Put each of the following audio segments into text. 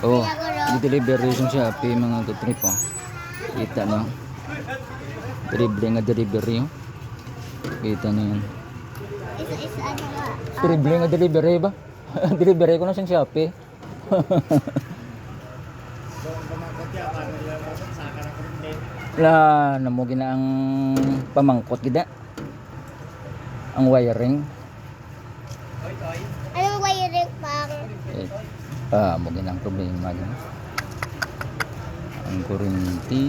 Oh, di-deliver yung Shopee mga katrip oh. Kita nyo. Triple nga delivery oh. Kita nyo yun. Isa-isa ano nga. Triple nga delivery ba? Delivery ko na sa Shopee. La, namugi na ang pamangkot gida. Ang wiring. Anong wiring pang? Mugi na ang problema dyan. Ang kurinti.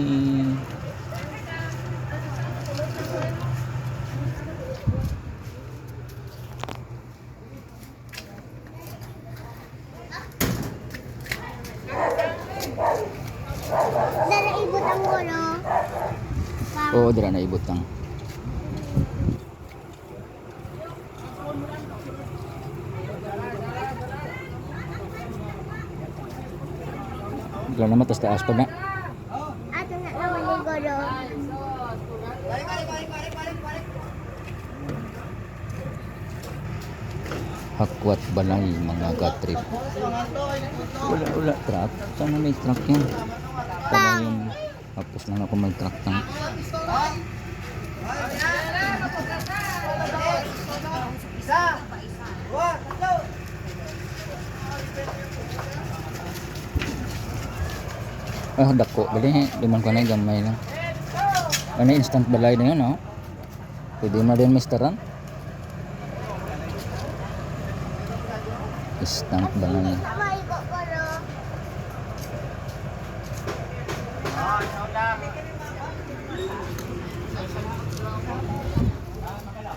Dara ibot ang gulo. Oo, dira na ibutang. Wala naman, tas taas pa na. Ato na naman yung gulo. Hakwat balay mga katrip. Wala truck. Sana may truck yan. Para yung tapos lang ako may truck tank. Dako. Bali, liman ko na yung gamay lang. Ano instant balay na yun, no? Pwede na din misteran. Instant balay. Tama iko gulo.